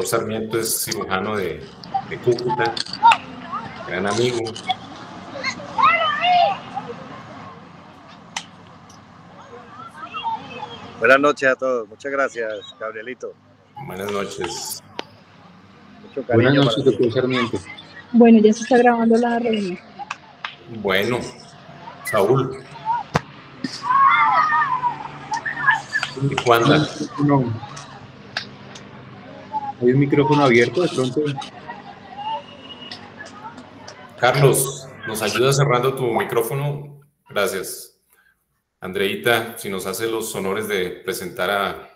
Sarmiento es cirujano de Cúcuta, gran amigo. Buenas noches a todos. Muchas gracias, Gabrielito. Buenas noches. Mucho cariño. Buenas noches, doctor Sarmiento. Bueno, ya se está grabando la reunión. Bueno, Saúl. ¿Y Juanda? No. ¿Hay un micrófono abierto de pronto? Carlos, ¿nos ayudas cerrando tu micrófono? Gracias. Andreita, si nos hace los honores de presentar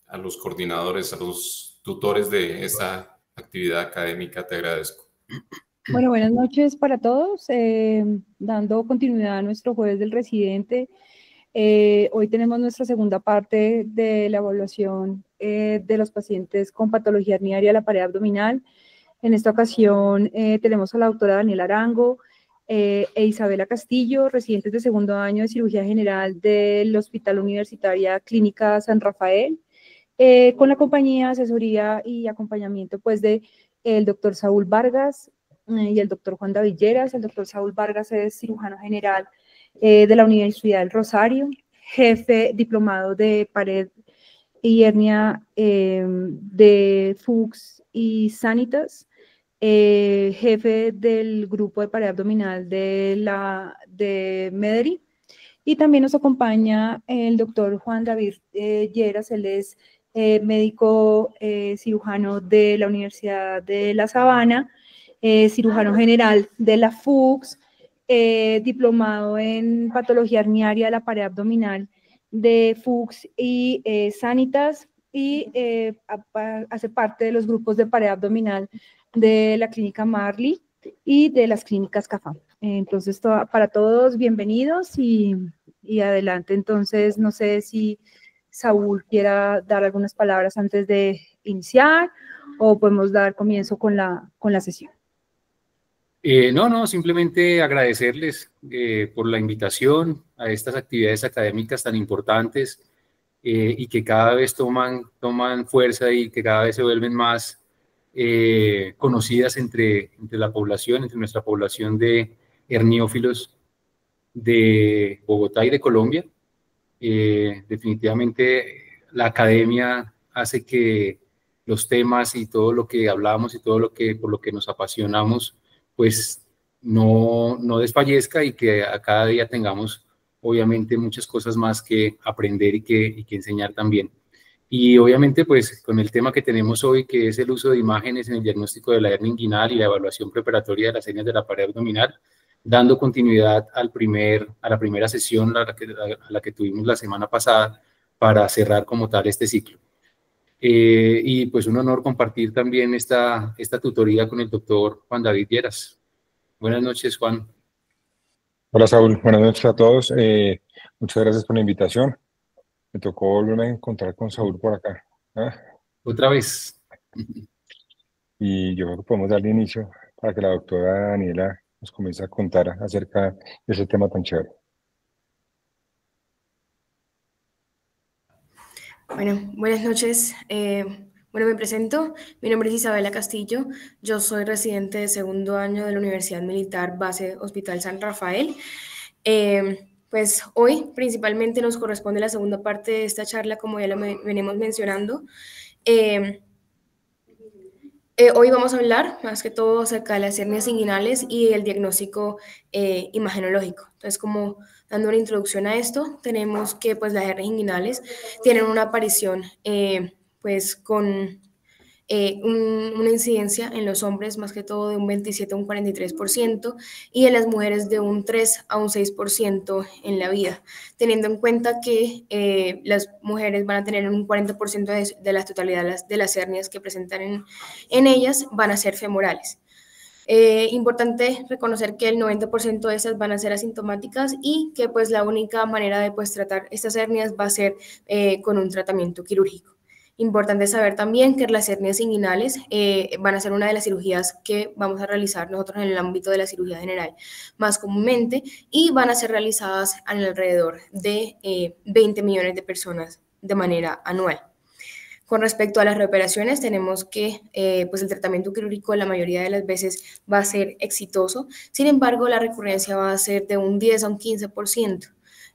a los coordinadores, a los tutores de esta actividad académica, te agradezco. Bueno, buenas noches para todos. Dando continuidad a nuestro jueves del residente, hoy tenemos nuestra segunda parte de la evaluación de los pacientes con patología herniaria de la pared abdominal. En esta ocasión tenemos a la doctora Daniela Arango e Isabela Castillo, residentes de segundo año de cirugía general del Hospital Universitaria Clínica San Rafael, con la compañía, asesoría y acompañamiento pues de el doctor Saúl Vargas y el doctor Juan David Lleras. El doctor Saúl Vargas es cirujano general de la Universidad del Rosario, jefe diplomado de pared y hernia de Fuchs y Sanitas, jefe del grupo de pared abdominal de Mederi, y también nos acompaña el doctor Juan David Lleras. Él es médico cirujano de la Universidad de La Sabana, cirujano general de la Fuchs, diplomado en patología herniaria de la pared abdominal de Fuchs y Sanitas, y hace parte de los grupos de pared abdominal de la clínica Marley y de las clínicas CAFAM. Entonces, para todos, bienvenidos y adelante. Entonces, no sé si Saúl quiera dar algunas palabras antes de iniciar o podemos dar comienzo con la sesión. No, simplemente agradecerles por la invitación a estas actividades académicas tan importantes y que cada vez toman fuerza y que cada vez se vuelven más conocidas entre la población, entre nuestra población de herniófilos de Bogotá y de Colombia. Definitivamente la academia hace que los temas y todo lo que hablamos y todo lo que por lo que nos apasionamos pues no desfallezca, y que a cada día tengamos obviamente muchas cosas más que aprender y que enseñar también. Y obviamente pues con el tema que tenemos hoy, que es el uso de imágenes en el diagnóstico de la hernia inguinal y la evaluación preparatoria de las hernias de la pared abdominal, dando continuidad a la primera sesión a la que tuvimos la semana pasada para cerrar como tal este ciclo. Y pues un honor compartir también esta tutoría con el doctor Juan David Lleras. Buenas noches, Juan. Hola, Saúl. Buenas noches a todos. Muchas gracias por la invitación. Me tocó volverme a encontrar con Saúl por acá. Otra vez. Y yo creo que podemos darle inicio para que la doctora Daniela nos comience a contar acerca de ese tema tan chévere. Bueno, buenas noches. Bueno, me presento. Mi nombre es Isabela Castillo. Yo soy residente de segundo año de la Universidad Militar Base Hospital San Rafael. Pues hoy principalmente nos corresponde la segunda parte de esta charla, como ya lo venimos mencionando. Hoy vamos a hablar más que todo acerca de las hernias inguinales y el diagnóstico imagenológico. Entonces, como dando una introducción a esto, tenemos que pues las hernias inguinales tienen una aparición pues con una incidencia en los hombres más que todo de un 27 a un 43% y en las mujeres de un 3 a un 6% en la vida, teniendo en cuenta que las mujeres van a tener un 40% de la totalidad de las hernias que presentan en ellas van a ser femorales. Importante reconocer que el 90% de esas van a ser asintomáticas y que pues la única manera de pues tratar estas hernias va a ser con un tratamiento quirúrgico. Importante saber también que las hernias inguinales van a ser una de las cirugías que vamos a realizar nosotros en el ámbito de la cirugía general más comúnmente, y van a ser realizadas alrededor de 20 millones de personas de manera anual. Con respecto a las reoperaciones, tenemos que pues el tratamiento quirúrgico la mayoría de las veces va a ser exitoso, sin embargo, la recurrencia va a ser de un 10 a un 15%.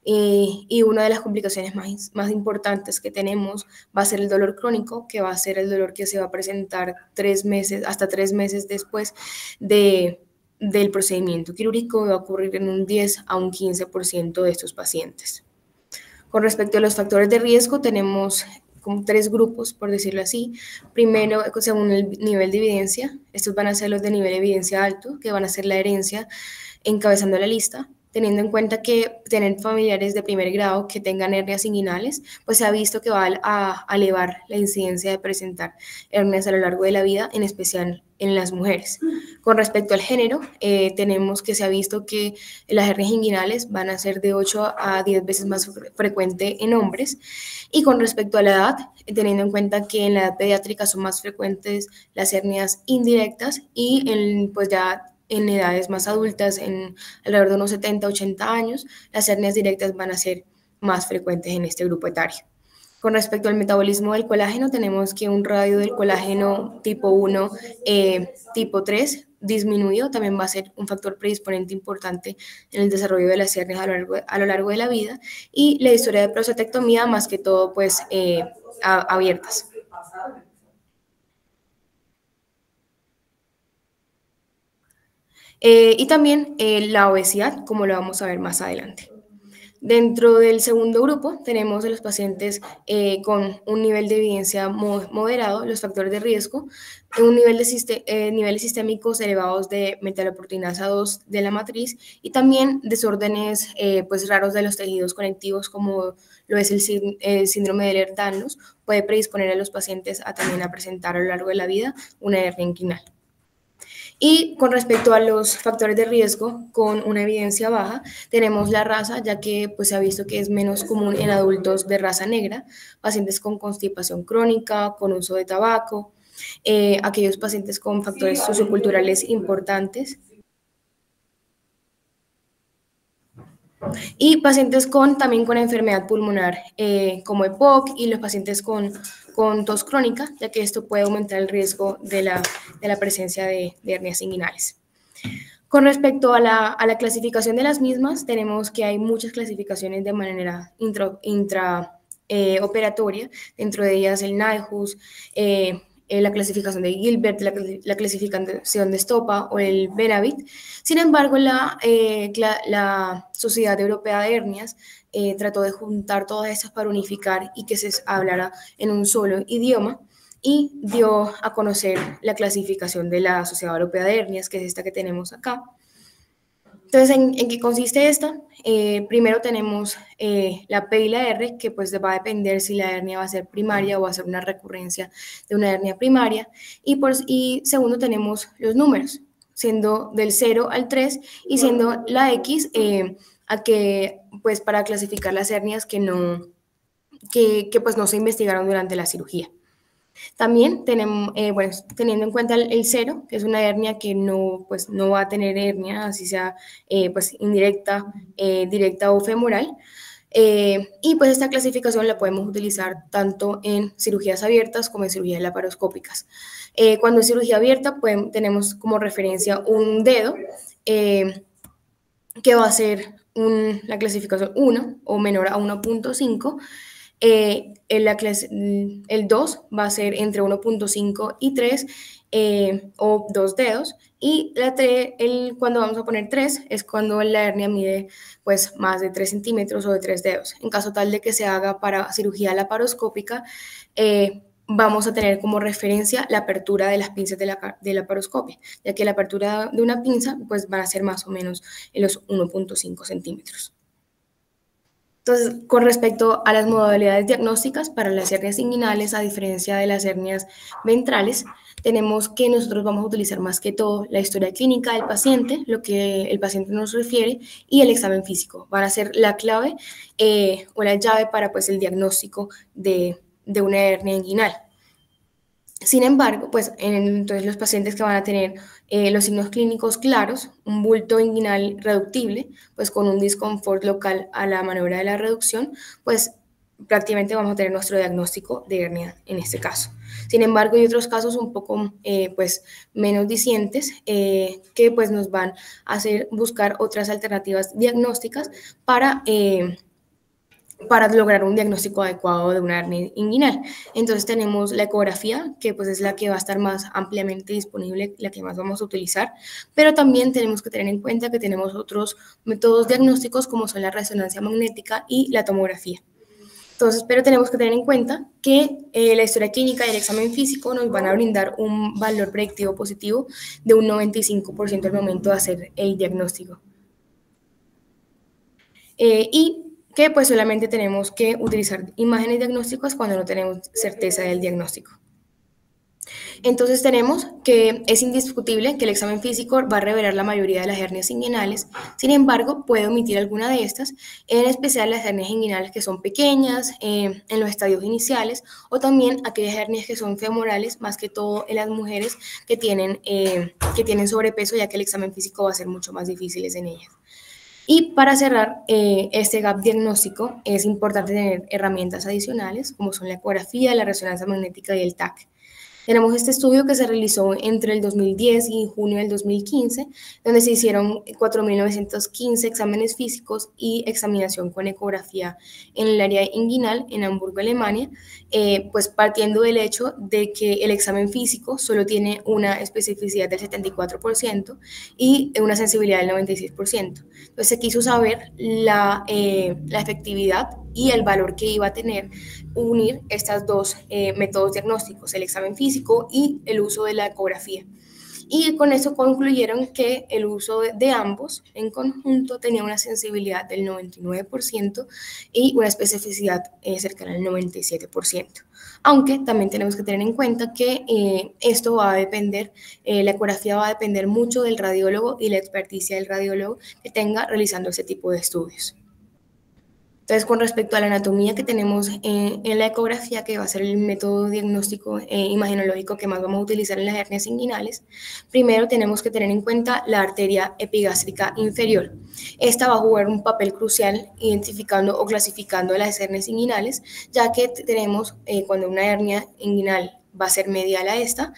Y una de las complicaciones más importantes que tenemos va a ser el dolor crónico, que va a ser el dolor que se va a presentar hasta 3 meses después del procedimiento quirúrgico, va a ocurrir en un 10 a un 15% de estos pacientes. Con respecto a los factores de riesgo, tenemos como 3 grupos, por decirlo así. Primero, según el nivel de evidencia, estos van a ser los de nivel de evidencia alto, que van a ser la herencia, encabezando la lista, teniendo en cuenta que tener familiares de primer grado que tengan hernias inguinales, pues se ha visto que va a elevar la incidencia de presentar hernias a lo largo de la vida, en especial en las mujeres. Con respecto al género, tenemos que se ha visto que las hernias inguinales van a ser de 8 a 10 veces más frecuente en hombres. Y con respecto a la edad, teniendo en cuenta que en la edad pediátrica son más frecuentes las hernias indirectas y pues ya en edades más adultas, en alrededor de unos 70, 80 años, las hernias directas van a ser más frecuentes en este grupo etario. Con respecto al metabolismo del colágeno, tenemos que un radio del colágeno tipo 1, tipo 3, disminuido, también va a ser un factor predisponente importante en el desarrollo de las hernias a lo largo de la vida, y la historia de prostatectomía, más que todo, pues, abiertas. Y también la obesidad, como lo vamos a ver más adelante. Dentro del segundo grupo tenemos a los pacientes con un nivel de evidencia moderado, los factores de riesgo, niveles sistémicos elevados de metaloproteinasa 2 de la matriz y también desórdenes pues raros de los tejidos conectivos, como lo es el síndrome de Ehlers-Danlos, puede predisponer a los pacientes a también a presentar a lo largo de la vida una hernia inguinal. Y con respecto a los factores de riesgo con una evidencia baja, tenemos la raza, ya que pues, se ha visto que es menos común en adultos de raza negra, pacientes con constipación crónica, con uso de tabaco, aquellos pacientes con factores socioculturales importantes, y pacientes también con enfermedad pulmonar como EPOC, y los pacientes con tos crónica, ya que esto puede aumentar el riesgo de la presencia de hernias inguinales. Con respecto a la clasificación de las mismas, tenemos que hay muchas clasificaciones de manera intraoperatoria, dentro de ellas el NIHUS, la clasificación de Gilbert, la clasificación de Stopa o el Benavit. Sin embargo, la Sociedad Europea de Hernias trató de juntar todas estas para unificar y que se hablara en un solo idioma, y dio a conocer la clasificación de la Sociedad Europea de Hernias, que es esta que tenemos acá. Entonces, ¿en qué consiste esta? Primero tenemos la P y la R, que pues va a depender si la hernia va a ser primaria o va a ser una recurrencia de una hernia primaria. Y segundo tenemos los números, siendo del 0 al 3 y siendo la X pues para clasificar las hernias que pues no se investigaron durante la cirugía. También tenemos, teniendo en cuenta el 0, que es una hernia que no va a tener hernia, así sea pues indirecta, directa o femoral. Y pues esta clasificación la podemos utilizar tanto en cirugías abiertas como en cirugías laparoscópicas. Cuando es cirugía abierta, tenemos como referencia un dedo, que va a ser la clasificación 1 o menor a 1.5. El 2 va a ser entre 1.5 y 3 o 2 dedos, y cuando vamos a poner 3 es cuando la hernia mide pues más de 3 centímetros o de 3 dedos. En caso tal de que se haga para cirugía laparoscópica, vamos a tener como referencia la apertura de las pinzas de la laparoscopia, ya que la apertura de una pinza pues van a ser más o menos en los 1.5 centímetros. Entonces, con respecto a las modalidades diagnósticas para las hernias inguinales, a diferencia de las hernias ventrales, tenemos que nosotros vamos a utilizar más que todo la historia clínica del paciente, lo que el paciente nos refiere, y el examen físico. Van a ser la clave o la llave para pues, el diagnóstico de una hernia inguinal. Sin embargo, pues entonces los pacientes que van a tener los signos clínicos claros, un bulto inguinal reductible, pues con un disconfort local a la maniobra de la reducción, pues prácticamente vamos a tener nuestro diagnóstico de hernia en este caso. Sin embargo, hay otros casos un poco pues, menos dicientes que pues, nos van a hacer buscar otras alternativas diagnósticas para lograr un diagnóstico adecuado de una hernia inguinal. Entonces tenemos la ecografía, que pues es la que va a estar más ampliamente disponible, la que más vamos a utilizar, pero también tenemos que tener en cuenta que tenemos otros métodos diagnósticos como son la resonancia magnética y la tomografía. Entonces, pero tenemos que tener en cuenta que la historia clínica y el examen físico nos van a brindar un valor predictivo positivo de un 95% al momento de hacer el diagnóstico. Y que pues solamente tenemos que utilizar imágenes diagnósticas cuando no tenemos certeza del diagnóstico. Entonces tenemos que es indiscutible que el examen físico va a revelar la mayoría de las hernias inguinales, sin embargo puede omitir alguna de estas, en especial las hernias inguinales que son pequeñas, en los estadios iniciales, o también aquellas hernias que son femorales, más que todo en las mujeres que tienen sobrepeso, ya que el examen físico va a ser mucho más difícil en ellas. Y para cerrar este gap diagnóstico es importante tener herramientas adicionales como son la ecografía, la resonancia magnética y el TAC. Tenemos este estudio que se realizó entre el 2010 y junio del 2015, donde se hicieron 4.915 exámenes físicos y examinación con ecografía en el área inguinal en Hamburgo, Alemania, pues partiendo del hecho de que el examen físico solo tiene una especificidad del 74% y una sensibilidad del 96%. Entonces se quiso saber la efectividad y el valor que iba a tener unir estos dos métodos diagnósticos, el examen físico y el uso de la ecografía. Y con eso concluyeron que el uso de ambos en conjunto tenía una sensibilidad del 99% y una especificidad cercana al 97%. Aunque también tenemos que tener en cuenta que esto va a depender, la ecografía va a depender mucho del radiólogo y la experticia del radiólogo que tenga realizando ese tipo de estudios. Entonces, con respecto a la anatomía que tenemos en la ecografía, que va a ser el método diagnóstico imagenológico que más vamos a utilizar en las hernias inguinales, primero tenemos que tener en cuenta la arteria epigástrica inferior. Esta va a jugar un papel crucial identificando o clasificando las hernias inguinales, ya que tenemos cuando una hernia inguinal va a ser medial a esta,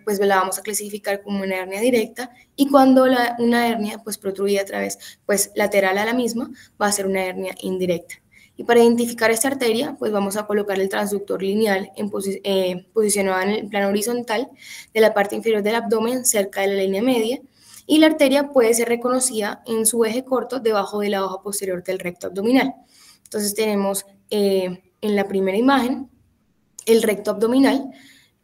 pues la vamos a clasificar como una hernia directa, y cuando una hernia pues protruye a través pues lateral a la misma, va a ser una hernia indirecta. Y para identificar esta arteria, pues vamos a colocar el transductor lineal posicionado en el plano horizontal de la parte inferior del abdomen, cerca de la línea media, y la arteria puede ser reconocida en su eje corto debajo de la hoja posterior del recto abdominal. Entonces tenemos en la primera imagen el recto abdominal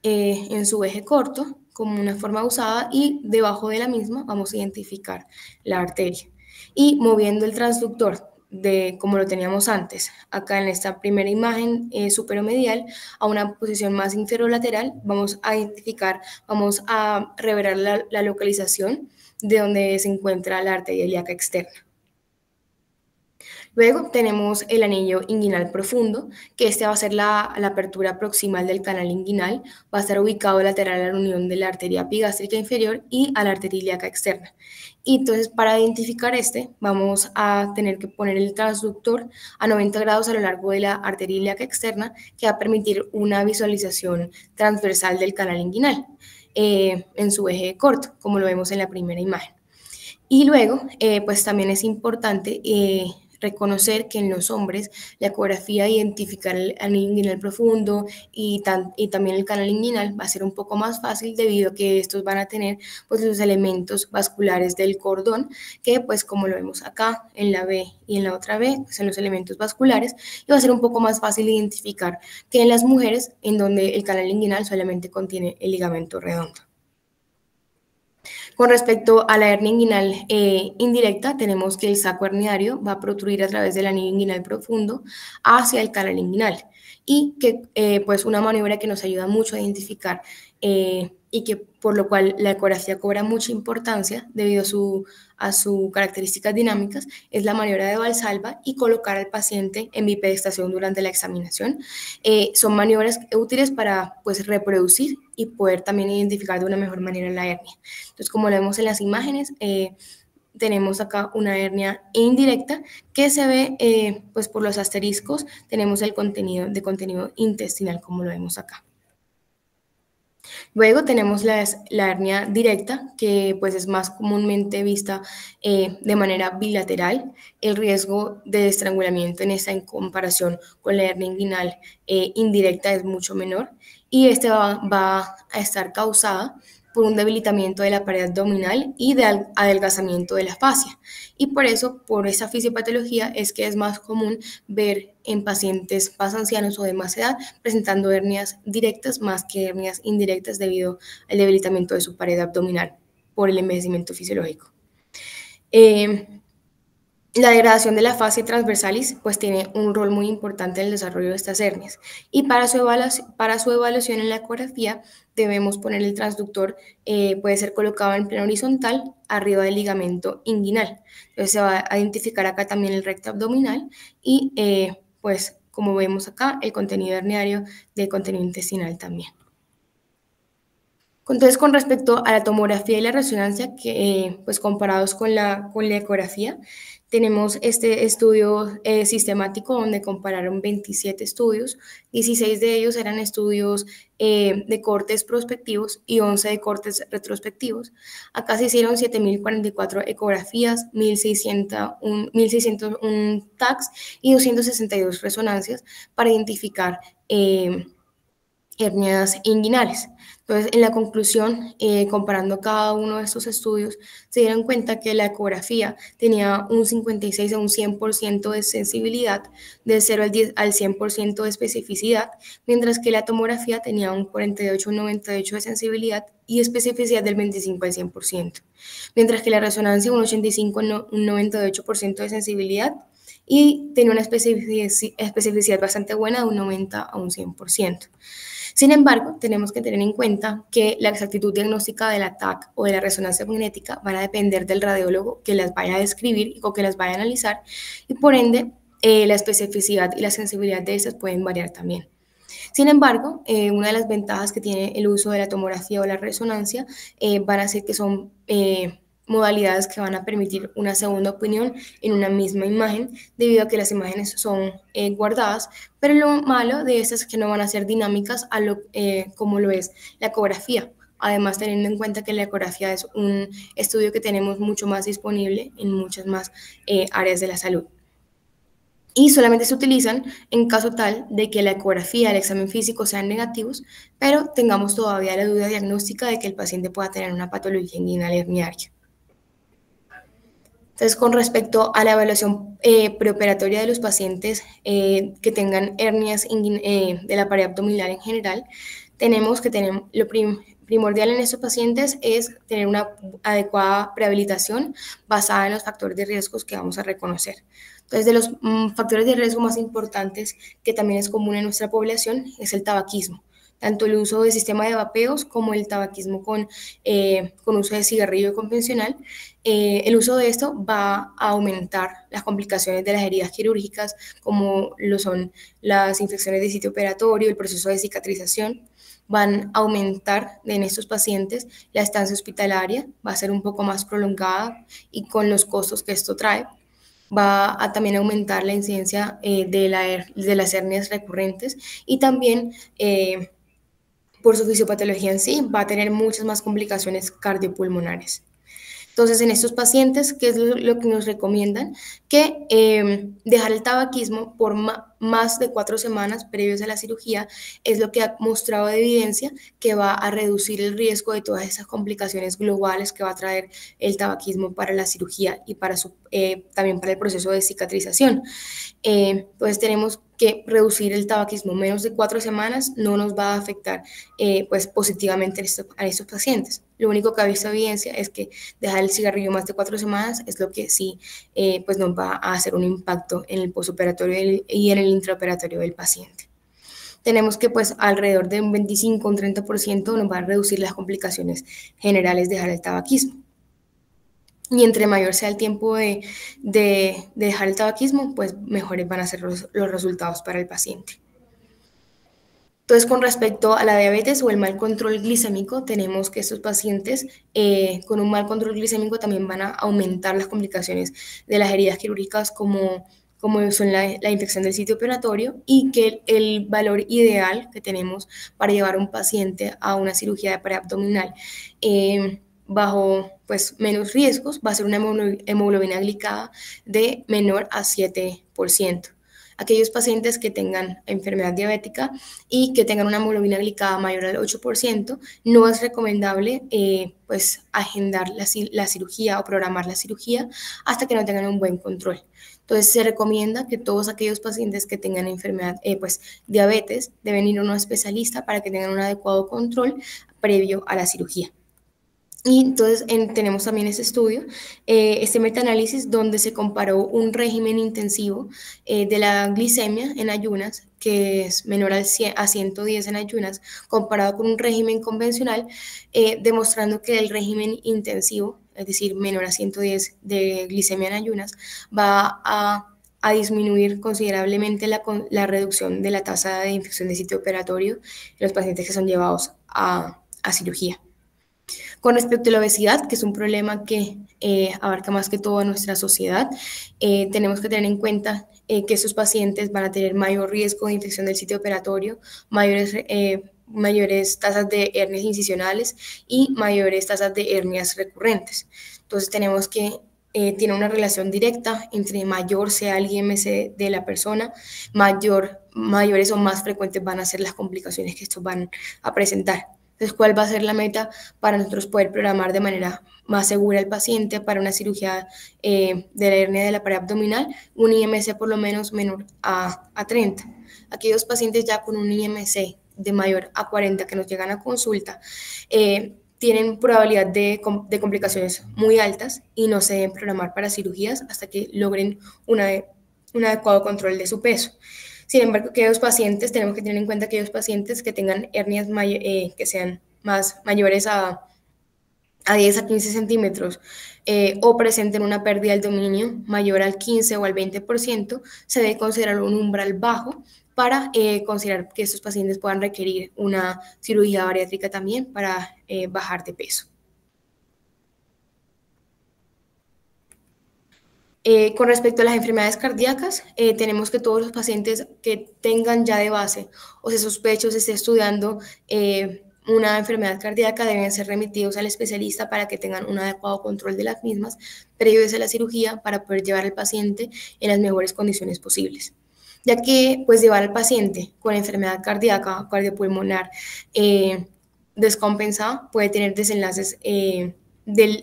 en su eje corto como una forma usada, y debajo de la misma vamos a identificar la arteria. Y moviendo el transductor como lo teníamos antes, acá en esta primera imagen superomedial a una posición más inferolateral, vamos a identificar, vamos a revelar la localización de donde se encuentra la arteria ilíaca externa. Luego tenemos el anillo inguinal profundo, que este va a ser la apertura proximal del canal inguinal, va a estar ubicado lateral a la unión de la arteria epigástrica inferior y a la arteria ilíaca externa. Y entonces para identificar vamos a tener que poner el transductor a 90 grados a lo largo de la arteria ilíaca externa, que va a permitir una visualización transversal del canal inguinal en su eje corto, como lo vemos en la primera imagen. Y luego, pues también es importante reconocer que en los hombres la ecografía, identificar el anillo inguinal profundo y también el canal inguinal va a ser un poco más fácil, debido a que estos van a tener pues los elementos vasculares del cordón, que pues como lo vemos acá en la B y en la otra B, pues son los elementos vasculares, y va a ser un poco más fácil identificar que en las mujeres, en donde el canal inguinal solamente contiene el ligamento redondo. Con respecto a la hernia inguinal indirecta, tenemos que el saco herniario va a protruir a través del anillo inguinal profundo hacia el canal inguinal, y que pues una maniobra que nos ayuda mucho a identificar y que por lo cual la ecografía cobra mucha importancia debido a sus características dinámicas, es la maniobra de Valsalva y colocar al paciente en bipedestación durante la examinación. Son maniobras útiles para pues reproducir y poder también identificar de una mejor manera la hernia. Entonces, como lo vemos en las imágenes, tenemos acá una hernia indirecta que se ve pues por los asteriscos, tenemos el contenido intestinal como lo vemos acá. Luego tenemos la hernia directa, que pues es más comúnmente vista de manera bilateral. El riesgo de estrangulamiento en esta en comparación con la hernia inguinal indirecta es mucho menor, y este va a estar causada por un debilitamiento de la pared abdominal y de adelgazamiento de la fascia. Y por eso, por esa fisiopatología, es que es más común ver en pacientes más ancianos o de más edad presentando hernias directas más que hernias indirectas debido al debilitamiento de su pared abdominal por el envejecimiento fisiológico. La degradación de la fascia transversalis pues tiene un rol muy importante en el desarrollo de estas hernias, y para su evaluación en la ecografía debemos poner el transductor, puede ser colocado en plano horizontal arriba del ligamento inguinal. Entonces se va a identificar acá también el recto abdominal y pues como vemos acá el contenido herniario del contenido intestinal también. Entonces, con respecto a la tomografía y la resonancia, que, pues comparados con la ecografía, tenemos este estudio sistemático donde compararon 27 estudios, 16 de ellos eran estudios de cortes prospectivos y 11 de cortes retrospectivos. Acá se hicieron 7.044 ecografías, 1.601 TACs y 262 resonancias para identificar hernias inguinales. Entonces, en la conclusión, comparando cada uno de estos estudios, se dieron cuenta que la ecografía tenía un 56 a un 100% de sensibilidad, de 0 al 100% de especificidad, mientras que la tomografía tenía un 48 a un 98% de sensibilidad y especificidad del 25 al 100%, mientras que la resonancia un 85 a un 98% de sensibilidad y tenía una especificidad bastante buena de un 90 a un 100%. Sin embargo, tenemos que tener en cuenta que la exactitud diagnóstica de la TAC o de la resonancia magnética van a depender del radiólogo que las vaya a describir o que las vaya a analizar, y por ende la especificidad y la sensibilidad de estas pueden variar también. Sin embargo, una de las ventajas que tiene el uso de la tomografía o la resonancia van a ser que son modalidades que van a permitir una segunda opinión en una misma imagen, debido a que las imágenes son guardadas, pero lo malo de estas es que no van a ser dinámicas como lo es la ecografía. Además, teniendo en cuenta que la ecografía es un estudio que tenemos mucho más disponible en muchas más áreas de la salud. Y solamente se utilizan en caso tal de que la ecografía y el examen físico sean negativos, pero tengamos todavía la duda diagnóstica de que el paciente pueda tener una patología inguinal herniaria. Entonces, con respecto a la evaluación preoperatoria de los pacientes que tengan hernias de la pared abdominal en general, tenemos que tener lo primordial en estos pacientes es tener una adecuada prehabilitación basada en los factores de riesgos que vamos a reconocer. Entonces, de los factores de riesgo más importantes, que también es común en nuestra población, es el tabaquismo. Tanto el uso de sistema de vapeos como el tabaquismo con uso de cigarrillo convencional. El uso de esto va a aumentar las complicaciones de las heridas quirúrgicas, como lo son las infecciones de sitio operatorio, el proceso de cicatrización. Van a aumentar en estos pacientes la estancia hospitalaria, va a ser un poco más prolongada y con los costos que esto trae. Va a también aumentar la incidencia de las hernias recurrentes, y también por su fisiopatología en sí, va a tener muchas más complicaciones cardiopulmonares. Entonces, en estos pacientes, ¿qué es lo que nos recomiendan? Que dejar el tabaquismo por más de 4 semanas previos a la cirugía es lo que ha mostrado evidencia que va a reducir el riesgo de todas esas complicaciones globales que va a traer el tabaquismo para la cirugía y también para el proceso de cicatrización. Pues tenemos que reducir el tabaquismo menos de 4 semanas, no nos va a afectar pues positivamente a estos pacientes. Lo único que ha visto evidencia es que dejar el cigarrillo más de 4 semanas es lo que sí pues nos va a hacer un impacto en el postoperatorio y en el intraoperatorio del paciente. Tenemos que pues alrededor de un 25 o un 30% nos va a reducir las complicaciones generales dejar el tabaquismo. Y entre mayor sea el tiempo de dejar el tabaquismo, pues mejores van a ser los resultados para el paciente. Entonces, con respecto a la diabetes o el mal control glicémico, tenemos que estos pacientes con un mal control glicémico también van a aumentar las complicaciones de las heridas quirúrgicas como son la infección del sitio operatorio, y que el valor ideal que tenemos para llevar a un paciente a una cirugía de pared abdominal bajo pues, menos riesgos va a ser una hemoglobina glicada de menor a 7%. Aquellos pacientes que tengan enfermedad diabética y que tengan una hemoglobina glicada mayor al 8%, no es recomendable pues, agendar la cirugía o programar la cirugía hasta que no tengan un buen control. Entonces, se recomienda que todos aquellos pacientes que tengan enfermedad, pues, diabetes, deben ir a un especialista para que tengan un adecuado control previo a la cirugía. Y entonces tenemos también este estudio, este metaanálisis donde se comparó un régimen intensivo de la glicemia en ayunas, que es menor a 110 en ayunas, comparado con un régimen convencional, demostrando que el régimen intensivo, es decir, menor a 110 de glicemia en ayunas, va a disminuir considerablemente la reducción de la tasa de infección de sitio operatorio en los pacientes que son llevados a cirugía. Con respecto a la obesidad, que es un problema que abarca más que todo a nuestra sociedad, tenemos que tener en cuenta que estos pacientes van a tener mayor riesgo de infección del sitio operatorio, mayores tasas de hernias incisionales y mayores tasas de hernias recurrentes. Entonces tenemos que tiene una relación directa entre mayor sea el IMC de la persona, mayores o más frecuentes van a ser las complicaciones que estos van a presentar. Entonces, ¿cuál va a ser la meta para nosotros poder programar de manera más segura al paciente para una cirugía de la hernia de la pared abdominal? Un IMC por lo menos menor a 30. Aquellos pacientes ya con un IMC de mayor a 40 que nos llegan a consulta tienen probabilidad de complicaciones muy altas y no se deben programar para cirugías hasta que logren un adecuado control de su peso. Sin embargo, aquellos pacientes, tenemos que tener en cuenta aquellos pacientes que tengan hernias que sean mayores a 10 a 15 centímetros o presenten una pérdida del dominio mayor al 15 o al 20%, se debe considerar un umbral bajo para considerar que estos pacientes puedan requerir una cirugía bariátrica también para bajar de peso. Con respecto a las enfermedades cardíacas, tenemos que todos los pacientes que tengan ya de base o se sospeche o se esté estudiando una enfermedad cardíaca deben ser remitidos al especialista para que tengan un adecuado control de las mismas previos a la cirugía para poder llevar al paciente en las mejores condiciones posibles. Ya que pues llevar al paciente con enfermedad cardíaca, cardiopulmonar descompensada puede tener desenlaces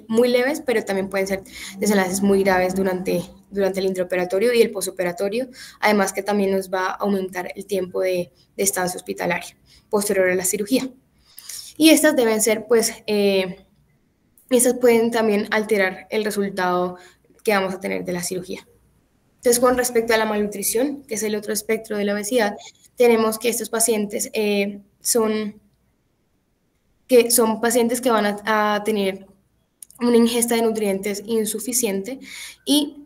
muy leves, pero también pueden ser desenlaces muy graves durante el intraoperatorio y el postoperatorio, además que también nos va a aumentar el tiempo de estancia hospitalaria posterior a la cirugía. Y estas deben ser, pues, estas pueden también alterar el resultado que vamos a tener de la cirugía. Entonces, con respecto a la malnutrición, que es el otro espectro de la obesidad, tenemos que estos pacientes son pacientes que van a tener una ingesta de nutrientes insuficiente y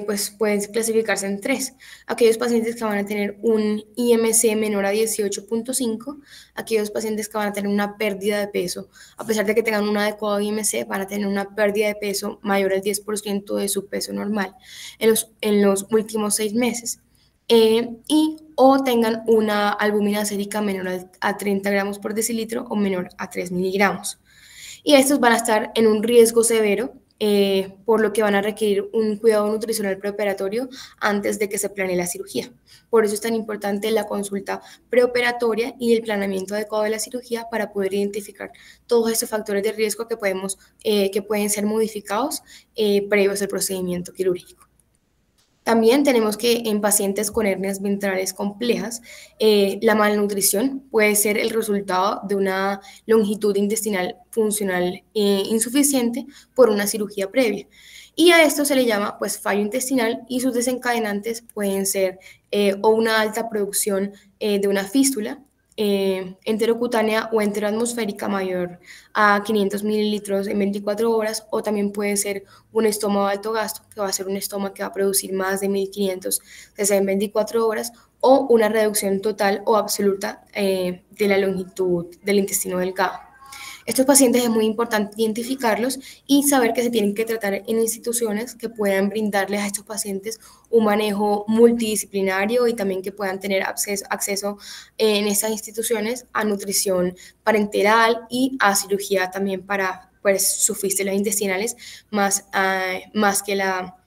pues pueden clasificarse en tres. Aquellos pacientes que van a tener un IMC menor a 18.5, aquellos pacientes que van a tener una pérdida de peso, a pesar de que tengan un adecuado IMC, van a tener una pérdida de peso mayor al 10% de su peso normal en los últimos 6 meses. O tengan una albúmina sérica menor a 30 gramos por decilitro o menor a 3 miligramos. Y estos van a estar en un riesgo severo, por lo que van a requerir un cuidado nutricional preoperatorio antes de que se planee la cirugía. Por eso es tan importante la consulta preoperatoria y el planeamiento adecuado de la cirugía para poder identificar todos estos factores de riesgo que pueden ser modificados previos al procedimiento quirúrgico. También tenemos que en pacientes con hernias ventrales complejas, la malnutrición puede ser el resultado de una longitud intestinal funcional insuficiente por una cirugía previa. Y a esto se le llama pues fallo intestinal y sus desencadenantes pueden ser o una alta producción de una fístula enterocutánea o enteroatmosférica mayor a 500 mililitros en 24 horas, o también puede ser un estómago de alto gasto, que va a ser un estómago que va a producir más de 1500 en 24 horas, o una reducción total o absoluta de la longitud del intestino delgado. Estos pacientes es muy importante identificarlos y saber que se tienen que tratar en instituciones que puedan brindarles a estos pacientes un manejo multidisciplinario y también que puedan tener acceso en estas instituciones a nutrición parenteral y a cirugía también para pues, sus fístulas intestinales, más que la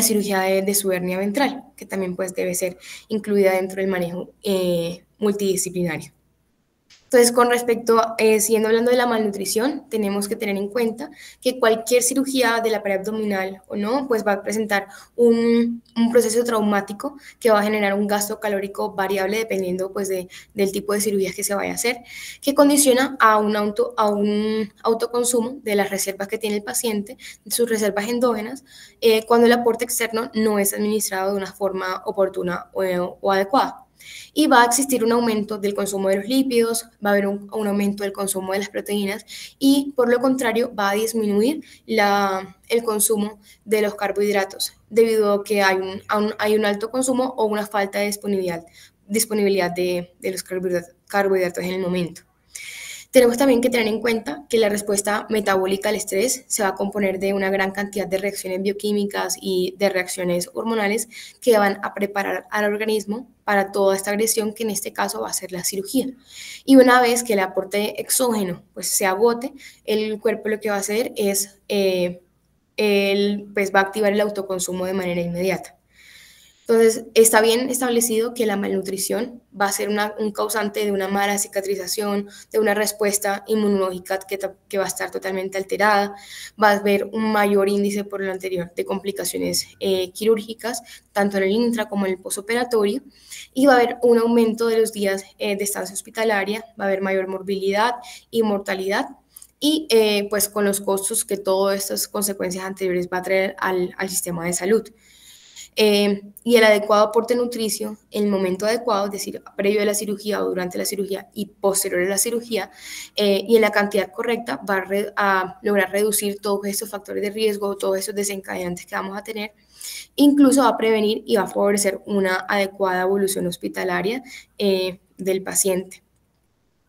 cirugía de su hernia ventral, que también pues, debe ser incluida dentro del manejo multidisciplinario. Entonces, con respecto, siguiendo hablando de la malnutrición, tenemos que tener en cuenta que cualquier cirugía de la pared abdominal o no, pues va a presentar un proceso traumático que va a generar un gasto calórico variable dependiendo pues, del tipo de cirugías que se vaya a hacer, que condiciona a un autoconsumo de las reservas que tiene el paciente, sus reservas endógenas, cuando el aporte externo no es administrado de una forma oportuna o adecuada. Y va a existir un aumento del consumo de los lípidos, va a haber un aumento del consumo de las proteínas y por lo contrario va a disminuir el consumo de los carbohidratos debido a que hay un alto consumo o una falta de disponibilidad de los carbohidratos en el momento. Tenemos también que tener en cuenta que la respuesta metabólica al estrés se va a componer de una gran cantidad de reacciones bioquímicas y de reacciones hormonales que van a preparar al organismo para toda esta agresión que en este caso va a ser la cirugía. Y una vez que el aporte exógeno pues, se agote, el cuerpo lo que va a hacer es, pues, va a activar el autoconsumo de manera inmediata. Entonces, está bien establecido que la malnutrición va a ser un causante de una mala cicatrización, de una respuesta inmunológica que va a estar totalmente alterada, va a haber un mayor índice por lo anterior de complicaciones quirúrgicas, tanto en el intra como en el posoperatorio, y va a haber un aumento de los días de estancia hospitalaria, va a haber mayor morbilidad y mortalidad, y pues con los costos que todas estas consecuencias anteriores va a traer al sistema de salud. Y el adecuado aporte nutricio en el momento adecuado, es decir, previo a la cirugía o durante la cirugía y posterior a la cirugía, y en la cantidad correcta, va a lograr reducir todos estos factores de riesgo, todos esos desencadenantes que vamos a tener, incluso va a prevenir y va a favorecer una adecuada evolución hospitalaria del paciente.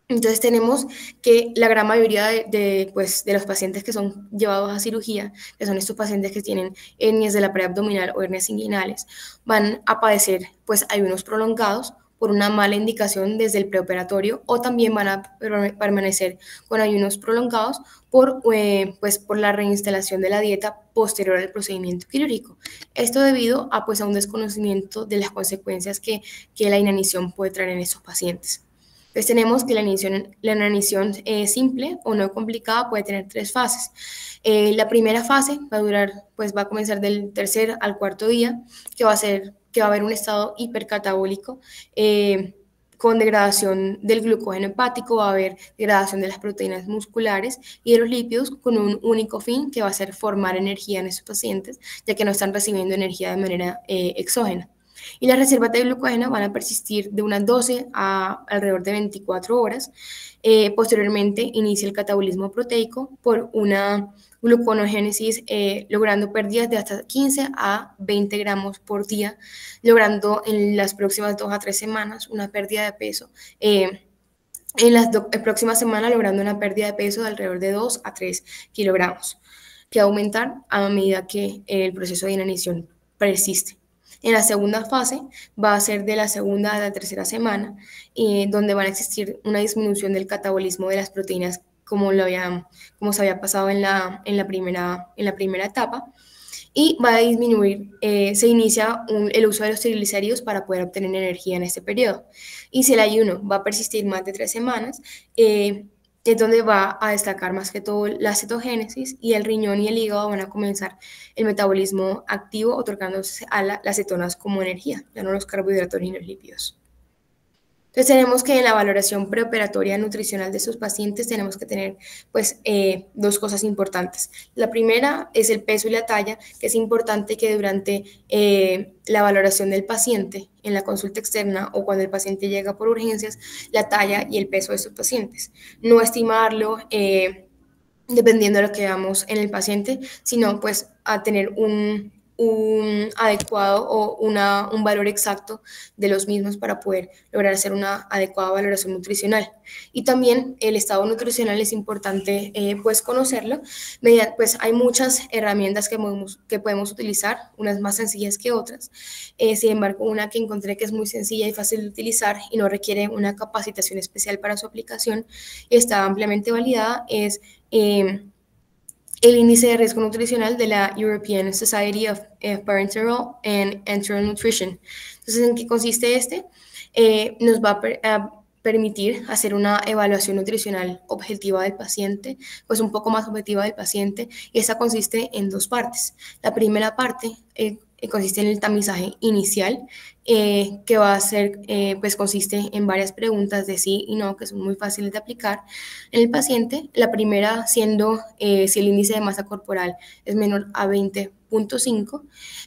Entonces tenemos que la gran mayoría de los pacientes que son llevados a cirugía, que son estos pacientes que tienen hernias de la pared abdominal o hernias inguinales, van a padecer pues ayunos prolongados por una mala indicación desde el preoperatorio o también van a permanecer con ayunos prolongados por la reinstalación de la dieta posterior al procedimiento quirúrgico. Esto debido a un desconocimiento de las consecuencias que la inanición puede traer en estos pacientes. Entonces tenemos que la inanición simple o no complicada puede tener 3 fases. La primera fase va a comenzar del tercer al cuarto día, que va a haber un estado hipercatabólico con degradación del glucógeno hepático, va a haber degradación de las proteínas musculares y de los lípidos con un único fin, que va a ser formar energía en estos pacientes, ya que no están recibiendo energía de manera exógena. Y las reservas de glucógeno van a persistir de unas 12 a alrededor de 24 horas. Posteriormente inicia el catabolismo proteico por una gluconogénesis, logrando pérdidas de hasta 15 a 20 gramos por día, logrando en las próximas 2 a 3 semanas una pérdida de peso. En las próximas semanas logrando una pérdida de peso de alrededor de 2 a 3 kilogramos, que va a aumentar a medida que el proceso de inanición persiste. En la segunda fase va a ser de la segunda a la tercera semana, donde van a existir una disminución del catabolismo de las proteínas como se había pasado en la primera etapa, y va a disminuir, se inicia el uso de los triglicéridos para poder obtener energía en este periodo. Y si el ayuno va a persistir más de 3 semanas, es donde va a destacar más que todo la cetogénesis, y el riñón y el hígado van a comenzar el metabolismo activo, otorgándose a las cetonas como energía, ya no los carbohidratos ni los lípidos. Entonces tenemos que en la valoración preoperatoria nutricional de estos pacientes tenemos que tener 2 cosas importantes. La primera es el peso y la talla, que es importante que durante la valoración del paciente en la consulta externa o cuando el paciente llega por urgencias, la talla y el peso de estos pacientes. No estimarlo dependiendo de lo que veamos en el paciente, sino a tener un adecuado o un valor exacto de los mismos para poder lograr hacer una adecuada valoración nutricional. Y también el estado nutricional es importante pues conocerlo. Pues hay muchas herramientas que podemos utilizar, unas más sencillas que otras. Sin embargo, una que encontré que es muy sencilla y fácil de utilizar y no requiere una capacitación especial para su aplicación y está ampliamente validada es el índice de riesgo nutricional de la European Society of Parenteral and Enteral Nutrition. Entonces, ¿en qué consiste este? Nos va a permitir hacer una evaluación nutricional objetiva del paciente, pues un poco más objetiva del paciente, y esta consiste en dos partes. La primera parte consiste en el tamizaje inicial, que va a ser, pues consiste en varias preguntas de sí y no, que son muy fáciles de aplicar en el paciente. La primera siendo si el índice de masa corporal es menor a 20.5,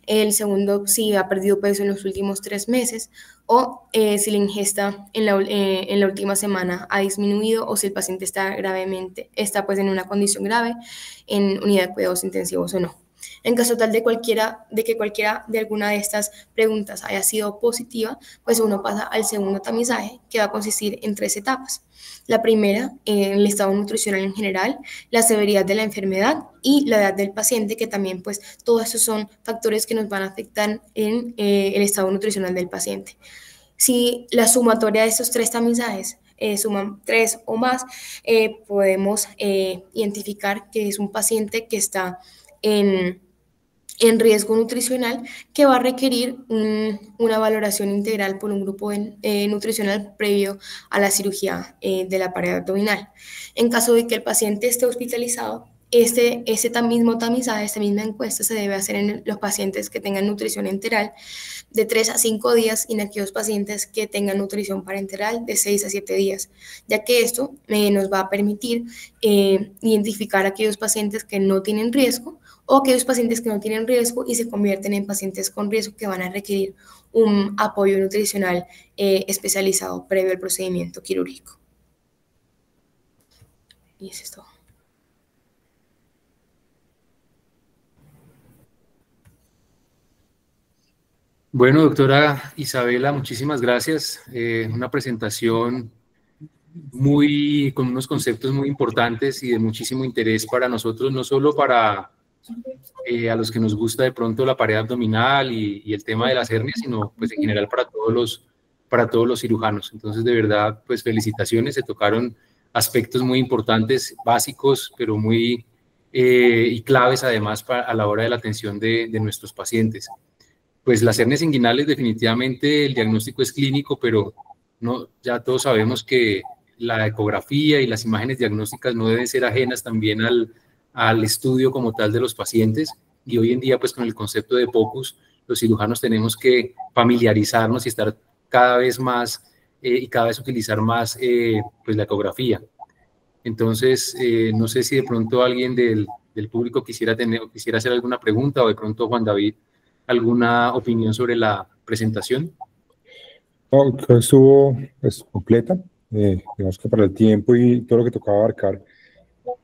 el segundo si ha perdido peso en los últimos 3 meses, o si la ingesta en la última semana ha disminuido, o si el paciente está pues en una condición grave en unidad de cuidados intensivos o no. En caso tal de que cualquiera de alguna de estas preguntas haya sido positiva, pues uno pasa al segundo tamizaje, que va a consistir en 3 etapas. La primera, el estado nutricional en general, la severidad de la enfermedad y la edad del paciente, que también pues todos estos son factores que nos van a afectar en el estado nutricional del paciente. Si la sumatoria de estos 3 tamizajes suman 3 o más, podemos identificar que es un paciente que está en riesgo nutricional, que va a requerir una valoración integral por un grupo nutricional previo a la cirugía de la pared abdominal. En caso de que el paciente esté hospitalizado, ese mismo tamizaje, esta misma encuesta se debe hacer en los pacientes que tengan nutrición enteral de 3 a 5 días y en aquellos pacientes que tengan nutrición parenteral de 6 a 7 días, ya que esto nos va a permitir identificar a aquellos pacientes que no tienen riesgo o aquellos pacientes que no tienen riesgo y se convierten en pacientes con riesgo que van a requerir un apoyo nutricional especializado previo al procedimiento quirúrgico. Y eso es todo. Bueno, doctora Isabela, muchísimas gracias. Una presentación con unos conceptos muy importantes y de muchísimo interés para nosotros, no solo para a los que nos gusta de pronto la pared abdominal y el tema de las hernias, sino pues en general para todos los cirujanos. Entonces, de verdad, pues felicitaciones, se tocaron aspectos muy importantes, básicos, pero muy y claves además a la hora de la atención de nuestros pacientes. Pues las hernias inguinales definitivamente el diagnóstico es clínico, pero no, ya todos sabemos que la ecografía y las imágenes diagnósticas no deben ser ajenas también al estudio como tal de los pacientes, y hoy en día pues con el concepto de POCUS los cirujanos tenemos que familiarizarnos y estar cada vez más y cada vez utilizar más pues la ecografía. Entonces no sé si de pronto alguien del público quisiera hacer alguna pregunta, o de pronto Juan David alguna opinión sobre la presentación. No, creo que estuvo pues, completa, digamos que para el tiempo y todo lo que tocaba abarcar,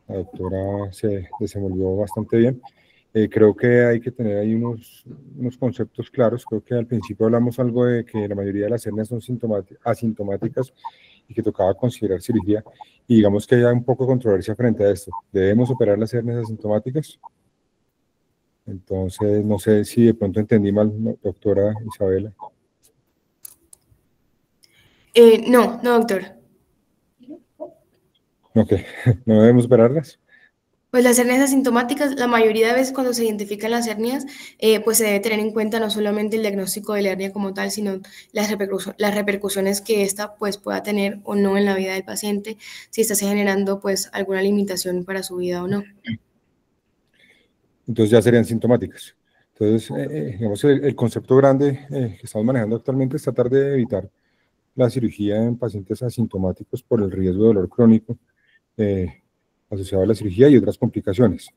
la doctora se desenvolvió bastante bien. Creo que hay que tener ahí unos conceptos claros. Creo que al principio hablamos algo de que la mayoría de las hernias son asintomáticas y que tocaba considerar cirugía, y digamos que hay un poco de controversia frente a esto. ¿Debemos operar las hernias asintomáticas? Entonces, no sé si de pronto entendí mal, doctora Isabela. No, doctor. Ok, ¿no debemos operarlas? Pues las hernias asintomáticas, la mayoría de veces cuando se identifican las hernias, pues se debe tener en cuenta no solamente el diagnóstico de la hernia como tal, sino las repercusiones que ésta pues, pueda tener o no en la vida del paciente, si está generando pues alguna limitación para su vida o no. Entonces ya serían sintomáticas. Entonces, digamos, el concepto grande que estamos manejando actualmente es tratar de evitar la cirugía en pacientes asintomáticos por el riesgo de dolor crónico asociado a la cirugía y otras complicaciones,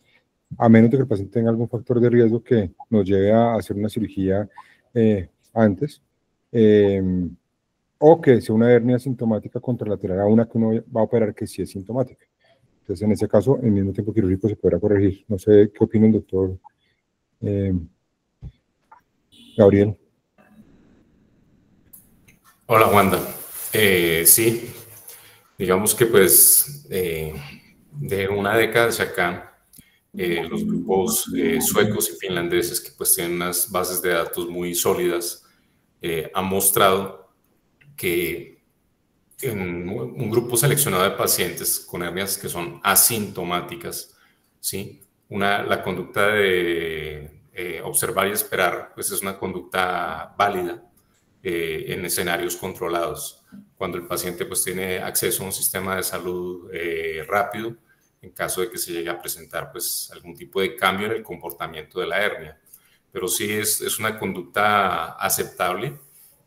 a menos de que el paciente tenga algún factor de riesgo que nos lleve a hacer una cirugía antes, o que sea una hernia sintomática contralateral a una que uno va a operar que sí es sintomática. Entonces, en ese caso, en el mismo tiempo quirúrgico se podrá corregir. No sé qué opina el doctor Gabriel. Hola, Wanda. Sí, digamos que pues de una década hacia acá, los grupos suecos y finlandeses que pues tienen unas bases de datos muy sólidas han mostrado que en un grupo seleccionado de pacientes con hernias que son asintomáticas, ¿sí? La conducta de observar y esperar pues es una conducta válida en escenarios controlados, cuando el paciente pues tiene acceso a un sistema de salud rápido en caso de que se llegue a presentar pues algún tipo de cambio en el comportamiento de la hernia. Pero sí es una conducta aceptable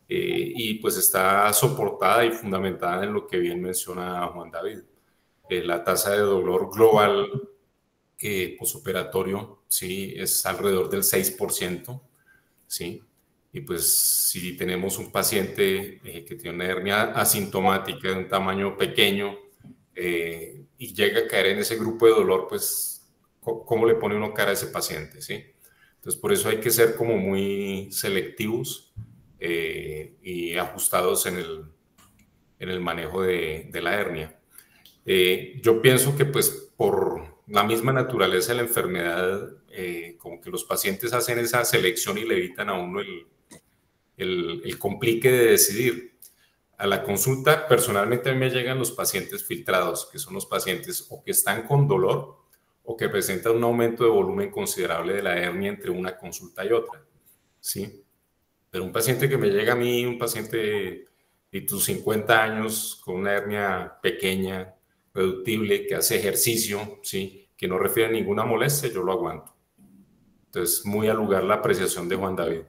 y pues está soportada y fundamentada en lo que bien menciona Juan David. La tasa de dolor global posoperatorio, sí, es alrededor del 6%, ¿sí? Y pues si tenemos un paciente que tiene una hernia asintomática de un tamaño pequeño y llega a caer en ese grupo de dolor, pues ¿cómo le pone uno cara a ese paciente? ¿Sí? Entonces por eso hay que ser como muy selectivos y ajustados en el manejo de la hernia. Yo pienso que pues por la misma naturaleza de la enfermedad, como que los pacientes hacen esa selección y le evitan a uno el complique de decidir. A la consulta, personalmente a mí me llegan los pacientes filtrados, que son los pacientes o que están con dolor o que presentan un aumento de volumen considerable de la hernia entre una consulta y otra, ¿sí? Pero un paciente que me llega a mí, un paciente de tus 50 años con una hernia pequeña, reductible, que hace ejercicio, ¿sí? Que no refiere a ninguna molestia, yo lo aguanto. Entonces, muy al lugar la apreciación de Juan David.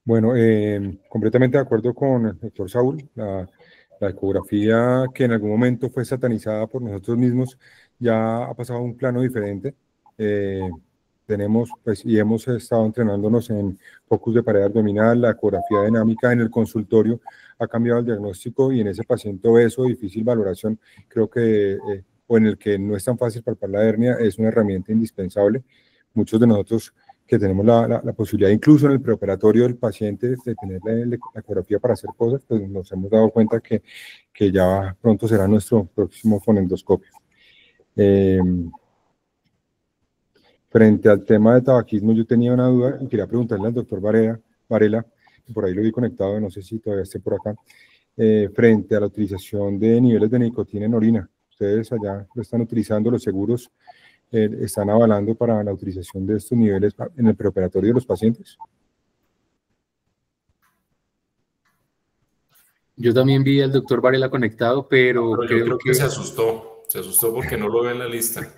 Bueno, completamente de acuerdo con el doctor Saúl. La ecografía que en algún momento fue satanizada por nosotros mismos ya ha pasado a un plano diferente. Tenemos, pues, y hemos estado entrenándonos en focus de pared abdominal, la ecografía dinámica en el consultorio ha cambiado el diagnóstico y en ese paciente obeso, difícil valoración, creo que, o en el que no es tan fácil palpar la hernia, es una herramienta indispensable. Muchos de nosotros que tenemos la posibilidad, incluso en el preoperatorio del paciente, de tener la ecografía para hacer cosas, pues nos hemos dado cuenta que ya pronto será nuestro próximo fonendoscopio. Frente al tema de tabaquismo, yo tenía una duda y quería preguntarle al doctor Varela, que por ahí lo vi conectado, no sé si todavía esté por acá, frente a la utilización de niveles de nicotina en orina. ¿Ustedes allá lo están utilizando, los seguros están avalando para la utilización de estos niveles en el preoperatorio de los pacientes? Yo también vi al doctor Varela conectado, pero creo que se asustó porque no lo ve en la lista.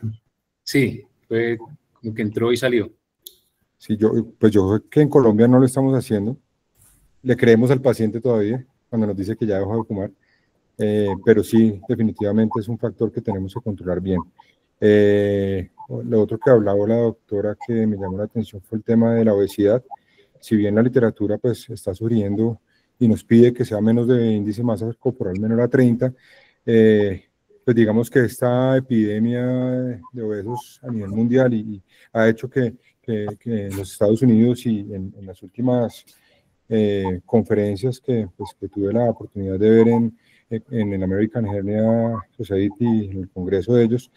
Sí, fue como que entró y salió. Sí, yo creo que en Colombia no lo estamos haciendo. Le creemos al paciente todavía cuando nos dice que ya dejó de fumar, pero sí, definitivamente es un factor que tenemos que controlar bien. Lo otro que hablaba la doctora que me llamó la atención fue el tema de la obesidad. Si bien la literatura pues está sugiriendo y nos pide que sea menos de índice de masa corporal menor a 30, pues digamos que esta epidemia de obesos a nivel mundial y ha hecho que en los Estados Unidos y en las últimas conferencias que tuve la oportunidad de ver en el American Hernia Society, en el congreso de ellos,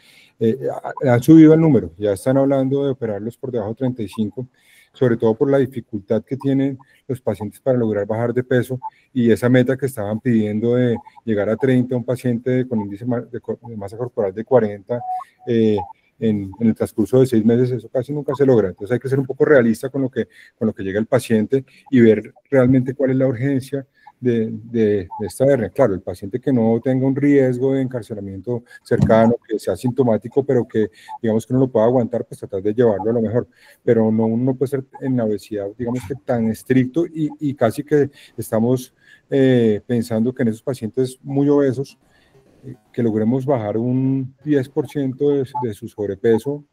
han subido el número, ya están hablando de operarlos por debajo de 35, sobre todo por la dificultad que tienen los pacientes para lograr bajar de peso y esa meta que estaban pidiendo de llegar a 30, un paciente con índice de masa corporal de 40, en el transcurso de 6 meses, eso casi nunca se logra. Entonces hay que ser un poco realista con lo que llega el paciente y ver realmente cuál es la urgencia de esta hernia. Claro, el paciente que no tenga un riesgo de encarcelamiento cercano, que sea sintomático, pero que digamos que no lo pueda aguantar, pues tratar de llevarlo a lo mejor. Pero no puede ser en la obesidad, digamos que tan estricto y casi que estamos pensando que en esos pacientes muy obesos, que logremos bajar un 10% de su sobrepeso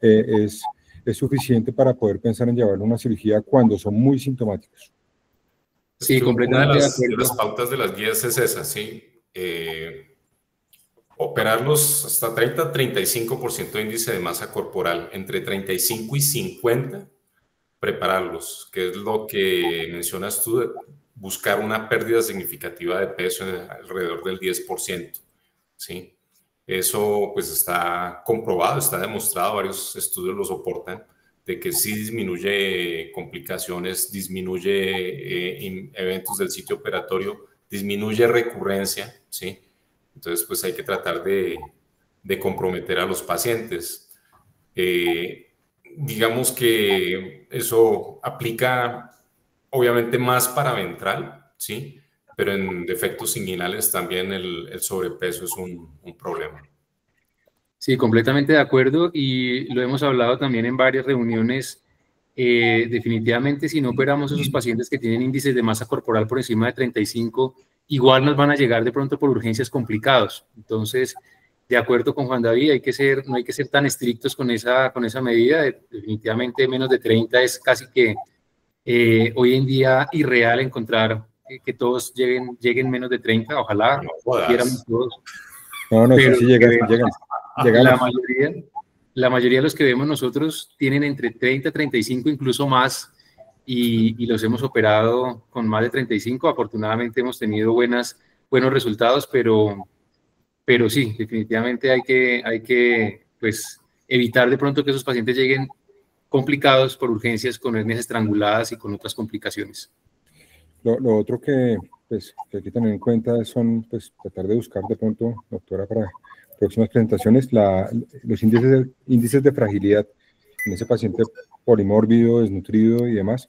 es suficiente para poder pensar en llevarlo a una cirugía cuando son muy sintomáticos. Sí, completamente de las pautas de las guías es esa, ¿sí? Operarlos hasta 30-35% de índice de masa corporal, entre 35 y 50 prepararlos, que es lo que mencionas tú, de buscar una pérdida significativa de peso alrededor del 10%, ¿sí? Eso pues está comprobado, está demostrado, varios estudios lo soportan, de que sí disminuye complicaciones, disminuye eventos del sitio operatorio, disminuye recurrencia, ¿sí? Entonces pues hay que tratar de comprometer a los pacientes. Digamos que eso aplica obviamente más para ventral, ¿sí? Pero en defectos inguinales también el sobrepeso es un problema. Sí, completamente de acuerdo, y lo hemos hablado también en varias reuniones. Definitivamente, si no operamos esos pacientes que tienen índices de masa corporal por encima de 35, igual nos van a llegar de pronto por urgencias complicados. Entonces, de acuerdo con Juan David, no hay que ser tan estrictos con esa medida. Definitivamente menos de 30 es casi que hoy en día irreal encontrar que todos lleguen menos de 30. Ojalá quisiéramos todos. No, pero sí llegan. La mayoría de los que vemos nosotros tienen entre 30 y 35, incluso más, y los hemos operado con más de 35. Afortunadamente hemos tenido buenos resultados, pero sí, definitivamente hay que pues, evitar de pronto que esos pacientes lleguen complicados por urgencias con hernias estranguladas y con otras complicaciones. Lo otro que hay que tener en cuenta son pues, tratar de buscar de pronto, doctora, para próximas presentaciones, los índices de fragilidad en ese paciente polimórbido, desnutrido y demás.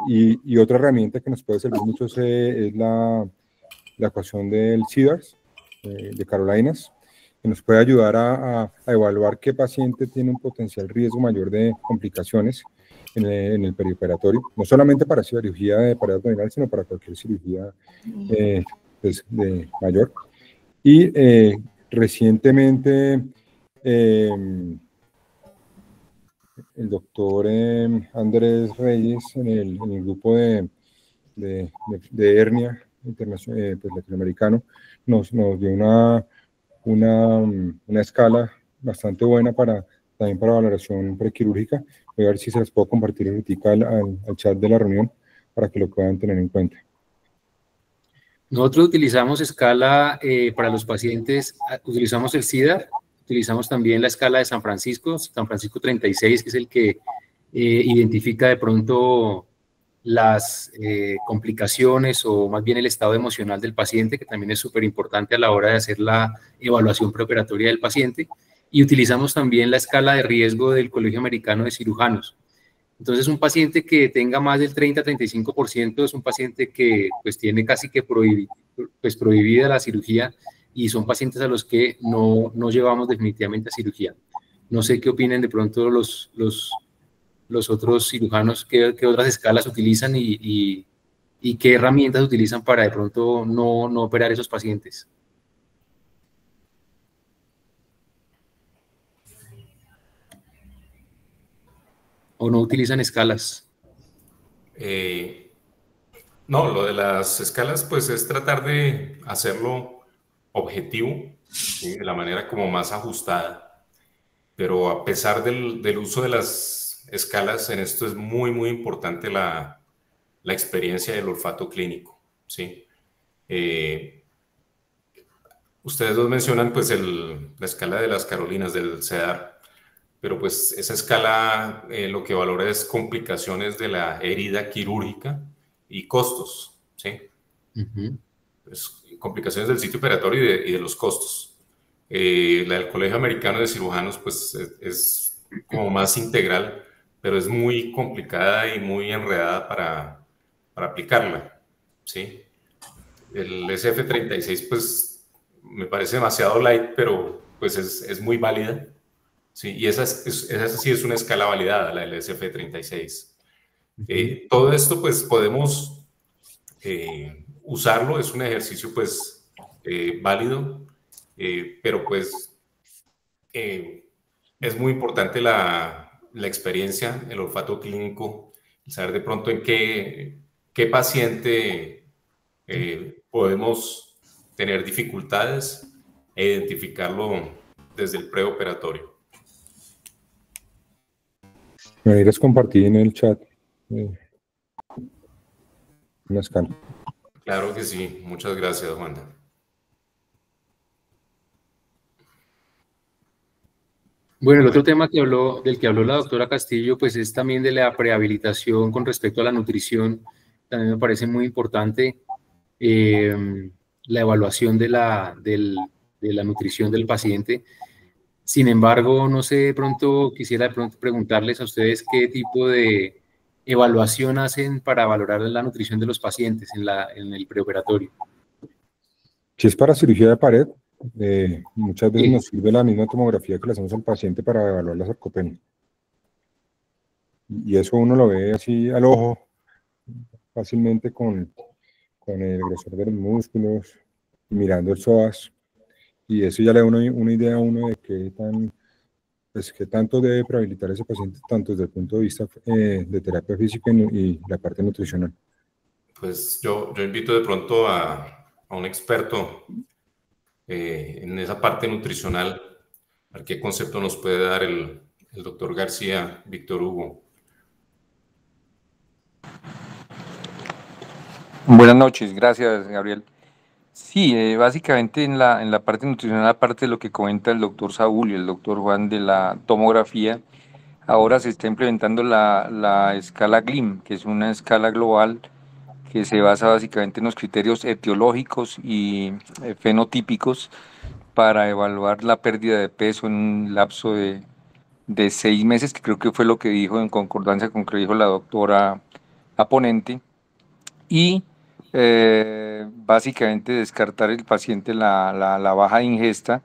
Y otra herramienta que nos puede servir mucho es la ecuación del CIDARS de Carolinas, que nos puede ayudar a evaluar qué paciente tiene un potencial riesgo mayor de complicaciones en el perioperatorio, no solamente para cirugía de pared abdominal, sino para cualquier cirugía pues, mayor. Y recientemente el doctor Andrés Reyes en el grupo de hernia internacional, pues, latinoamericano, nos dio una escala bastante buena también para valoración prequirúrgica. Voy a ver si se las puedo compartir ahorita al chat de la reunión para que lo puedan tener en cuenta. Nosotros utilizamos escala para los pacientes, utilizamos el CIDAR, utilizamos también la escala de San Francisco 36, que es el que identifica de pronto las complicaciones o más bien el estado emocional del paciente, que también es súper importante a la hora de hacer la evaluación preoperatoria del paciente. Y utilizamos también la escala de riesgo del Colegio Americano de Cirujanos. Entonces, un paciente que tenga más del 30-35% es un paciente que pues, tiene casi que prohibida la cirugía, y son pacientes a los que no llevamos definitivamente a cirugía. No sé qué opinen de pronto los otros cirujanos, qué otras escalas utilizan y qué herramientas utilizan para de pronto no operar esos pacientes. ¿O no utilizan escalas? No, lo de las escalas pues es tratar de hacerlo objetivo, ¿sí? De la manera como más ajustada, pero a pesar del uso de las escalas, en esto es muy, muy importante la experiencia del olfato clínico, ¿sí? Ustedes dos mencionan pues la escala de las Carolinas, del CEDAR, pero pues esa escala lo que valora es complicaciones de la herida quirúrgica y costos, ¿sí? Pues, complicaciones del sitio operatorio y de los costos. La del Colegio Americano de Cirujanos pues es como más integral, pero es muy complicada y muy enredada para aplicarla, ¿sí? El SF36 pues me parece demasiado light, pero pues es muy válida. Sí, y esa sí es una escala validada, la del SF36. Todo esto, pues, podemos usarlo, es un ejercicio, pues, válido, pero, pues, es muy importante la experiencia, el olfato clínico, saber de pronto en qué paciente podemos tener dificultades e identificarlo desde el preoperatorio. Me dirás compartir en el chat una escala. Claro que sí. Muchas gracias, Wanda. Bueno, el otro tema del que habló la doctora Castillo, pues es también de la prehabilitación con respecto a la nutrición. También me parece muy importante la evaluación de la nutrición del paciente. Sin embargo, no sé, de pronto quisiera de pronto preguntarles a ustedes qué tipo de evaluación hacen para valorar la nutrición de los pacientes en el preoperatorio. Si es para cirugía de pared, muchas veces Sí. nos sirve la misma tomografía que le hacemos al paciente para evaluar la sarcopenia. Y eso uno lo ve así al ojo, fácilmente con el grosor de los músculos, mirando el psoas, y eso ya le da una idea a uno de qué tanto debe prehabilitar ese paciente, tanto desde el punto de vista de terapia física y la parte nutricional. Pues yo invito de pronto a un experto en esa parte nutricional, a ver qué concepto nos puede dar el doctor García, Víctor Hugo. Buenas noches, gracias, Gabriel. Sí, básicamente en la parte nutricional, aparte de lo que comenta el doctor Saúl y el doctor Juan de la tomografía, ahora se está implementando la escala GLIM, que es una escala global que se basa básicamente en los criterios etiológicos y fenotípicos para evaluar la pérdida de peso en un lapso de 6 meses, que creo que fue lo que dijo en concordancia con lo que dijo la doctora ponente, y básicamente descartar el paciente la baja de ingesta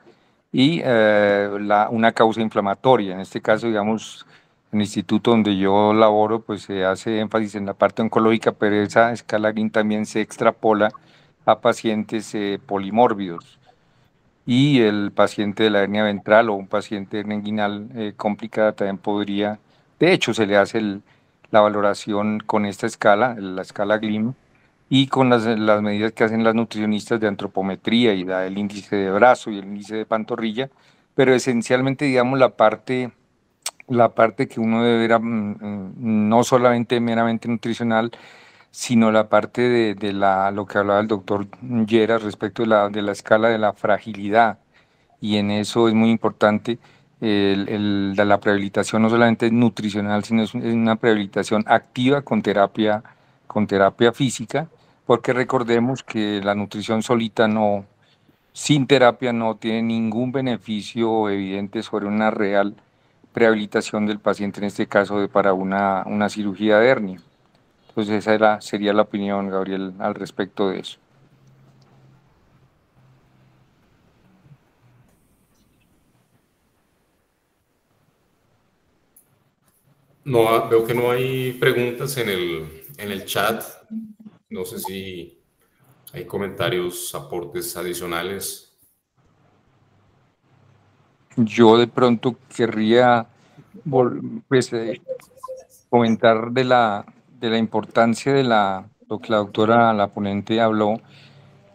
y una causa inflamatoria. En este caso, digamos, en el instituto donde yo laboro, pues se hace énfasis en la parte oncológica, pero esa escala GLIM también se extrapola a pacientes polimórbidos. Y el paciente de la hernia ventral o un paciente de hernia inguinal complicada también podría, de hecho, se le hace la valoración con esta escala, la escala GLIM, y con las medidas que hacen las nutricionistas de antropometría y el índice de brazo y el índice de pantorrilla, pero esencialmente, digamos, la parte que uno debe ver, no solamente meramente nutricional, sino la parte de lo que hablaba el doctor Lleras respecto de la escala de la fragilidad, y en eso es muy importante la prehabilitación, no solamente es nutricional, sino es una prehabilitación activa con terapia física, porque recordemos que la nutrición solita sin terapia no tiene ningún beneficio evidente sobre una real prehabilitación del paciente, en este caso para una cirugía de hernia. Entonces esa sería la opinión, Gabriel, al respecto de eso. No, veo que no hay preguntas en el chat. No sé si hay comentarios, aportes adicionales. Yo de pronto querría comentar de la importancia de lo que la doctora, la ponente, habló,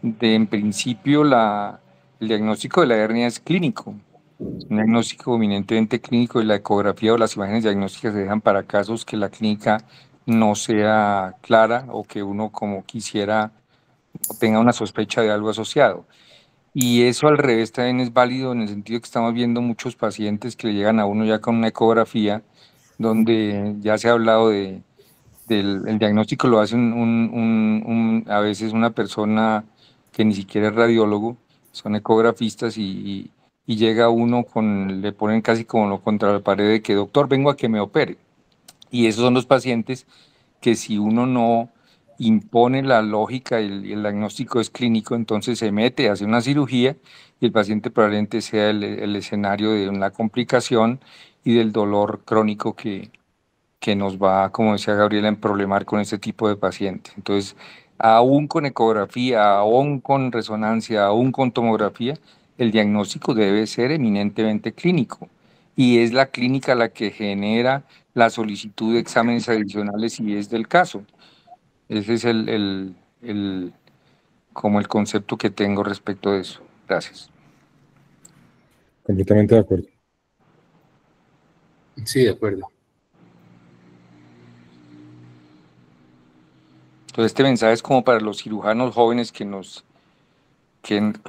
en principio el diagnóstico de la hernia es clínico, un diagnóstico eminentemente clínico, y la ecografía o las imágenes diagnósticas se dejan para casos que la clínica no sea clara o que uno como quisiera tenga una sospecha de algo asociado. Y eso al revés también es válido en el sentido que estamos viendo muchos pacientes que le llegan a uno ya con una ecografía, donde ya se ha hablado del el diagnóstico lo hace a veces una persona que ni siquiera es radiólogo, son ecografistas, y llega uno le ponen casi como contra la pared de que doctor, vengo a que me opere. Y esos son los pacientes que si uno no impone la lógica y el diagnóstico es clínico, entonces se mete, hace una cirugía y el paciente probablemente sea el escenario de una complicación y del dolor crónico que nos va, como decía Gabriela, a problemar con este tipo de pacientes. Entonces, aún con ecografía, aún con resonancia, aún con tomografía, el diagnóstico debe ser eminentemente clínico. Y es la clínica la que genera la solicitud de exámenes adicionales si es del caso. Ese es como el concepto que tengo respecto de eso. Gracias. Completamente de acuerdo. Sí, de acuerdo. Entonces este mensaje es como para los cirujanos jóvenes que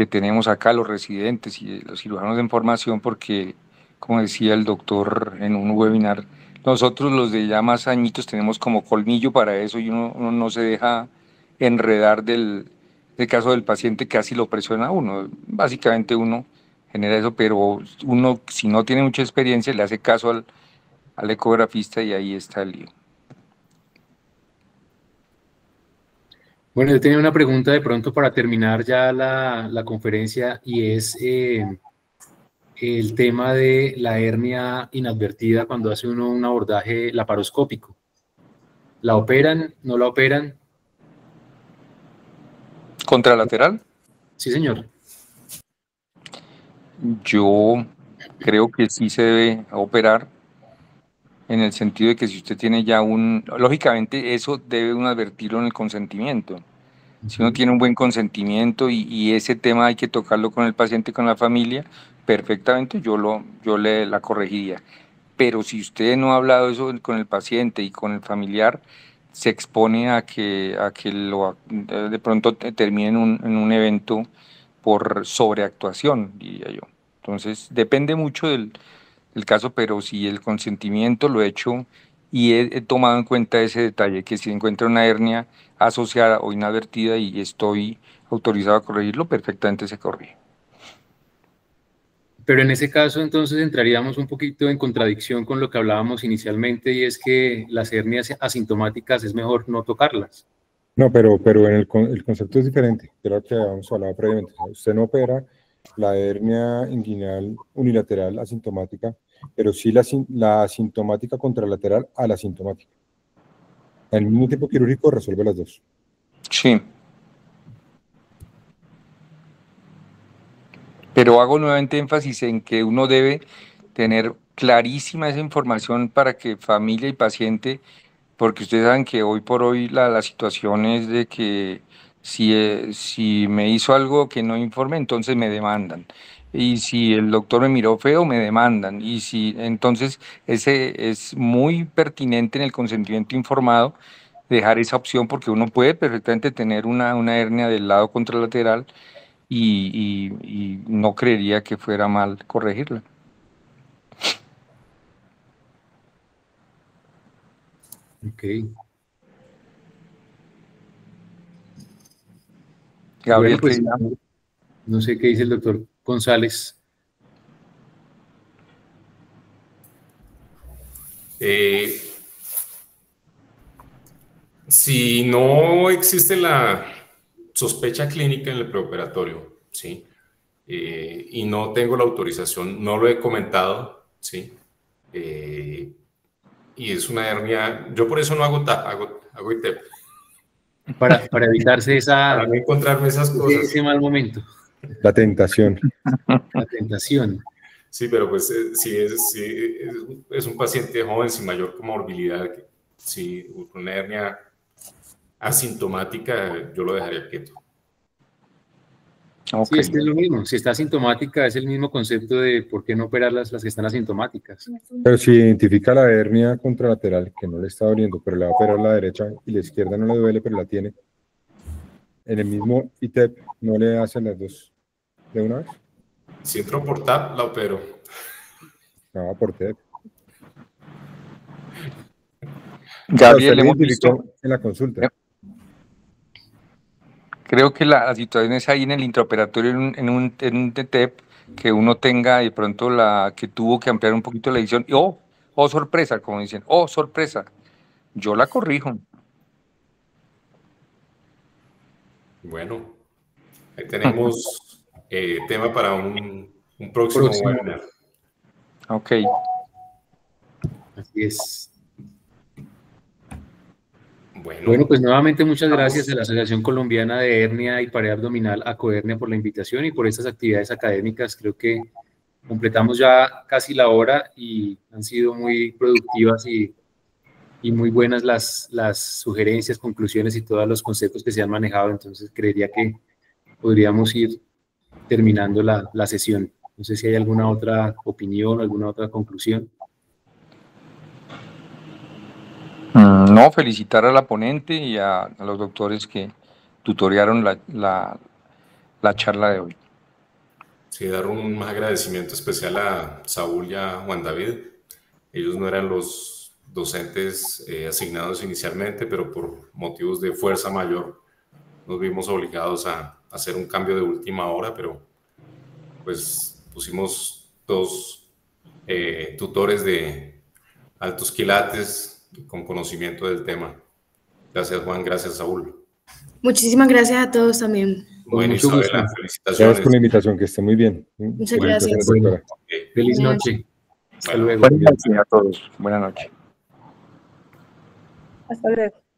tenemos acá, los residentes y los cirujanos en formación, porque, como decía el doctor en un webinar, nosotros los de ya más añitos tenemos como colmillo para eso y uno no se deja enredar del caso del paciente que casi lo presiona a uno. Básicamente uno genera eso, pero uno, si no tiene mucha experiencia, le hace caso al ecografista y ahí está el lío. Bueno, yo tenía una pregunta de pronto para terminar ya la conferencia, y es el tema de la hernia inadvertida cuando hace uno un abordaje laparoscópico. ¿La operan? ¿No la operan? ¿Contralateral? Sí, señor. Yo creo que sí se debe operar, en el sentido de que si usted tiene ya lógicamente eso debe uno advertirlo en el consentimiento. Si uno tiene un buen consentimiento y ese tema hay que tocarlo con el paciente, con la familia, perfectamente yo la corregiría. Pero si usted no ha hablado eso con el paciente y con el familiar, se expone a que de pronto termine en un evento por sobreactuación, diría yo. Entonces, depende mucho del caso, pero si el consentimiento lo he hecho y he tomado en cuenta ese detalle, que si encuentro una hernia asociada o inadvertida y estoy autorizado a corregirlo, perfectamente se corrige. Pero en ese caso, entonces, entraríamos un poquito en contradicción con lo que hablábamos inicialmente, y es que las hernias asintomáticas es mejor no tocarlas. No, pero el concepto es diferente, que era lo que habíamos hablado previamente. Usted no opera la hernia inguinal unilateral asintomática, pero sí la asintomática contralateral a la asintomática. El mismo tipo quirúrgico resuelve las dos. Sí. Pero hago nuevamente énfasis en que uno debe tener clarísima esa información para que familia y paciente, porque ustedes saben que hoy por hoy la situación es de que si me hizo algo que no informe, entonces me demandan. Y si el doctor me miró feo, me demandan. Y entonces ese es muy pertinente en el consentimiento informado dejar esa opción, porque uno puede perfectamente tener una hernia del lado contralateral y no creería que fuera mal corregirla. Ok. Gabriel, bueno, pues, no sé qué dice el doctor González. Si no existe la sospecha clínica en el preoperatorio, ¿sí? Y no tengo la autorización, no lo he comentado, ¿sí? Y es una hernia, yo por eso no hago ITEP. Para evitarse para no encontrarme esas cosas. Ese mal momento. La tentación. La tentación. Sí, pero pues si es un paciente joven sin mayor comorbilidad, si una hernia asintomática, yo lo dejaría quieto. Okay. Sí, es que es lo mismo. Si está asintomática, es el mismo concepto de por qué no operar las que están asintomáticas. Pero si identifica la hernia contralateral, que no le está doliendo, pero le va a operar la derecha y la izquierda no le duele, pero la tiene, en el mismo ITEP, ¿no le hacen las dos de una vez? Si entro por TAP, la opero. No, por TEP. Gabriel, hemos visto en la consulta. Creo que la situación es ahí en el intraoperatorio, en un TTEP, que uno tenga de pronto que tuvo que ampliar un poquito la edición. Y, oh, sorpresa, como dicen, oh, sorpresa, yo la corrijo. Bueno, ahí tenemos tema para un próximo webinar. Ok. Así es. Bueno, pues nuevamente muchas gracias a la Asociación Colombiana de Hernia y Pared Abdominal, ACOHERNIA, por la invitación y por estas actividades académicas. Creo que completamos ya casi la hora y han sido muy productivas y muy buenas las sugerencias, conclusiones y todos los conceptos que se han manejado. Entonces creería que podríamos ir terminando la sesión. No sé si hay alguna otra opinión, alguna otra conclusión. No. no, felicitar a la ponente y a los doctores que tutorearon la charla de hoy. Sí, dar un agradecimiento especial a Saúl y a Juan David. Ellos no eran los docentes asignados inicialmente, pero por motivos de fuerza mayor nos vimos obligados a hacer un cambio de última hora, pero pues pusimos dos tutores de altos quilates con conocimiento del tema. Gracias, Juan. Gracias, Saúl. Muchísimas gracias a todos también. Bueno, Isabela, felicitaciones. Gracias por la invitación, que esté muy bien. Muchas gracias. Bueno, feliz noche. Hasta luego. Buenas noches a todos. Buenas noches. Hasta luego.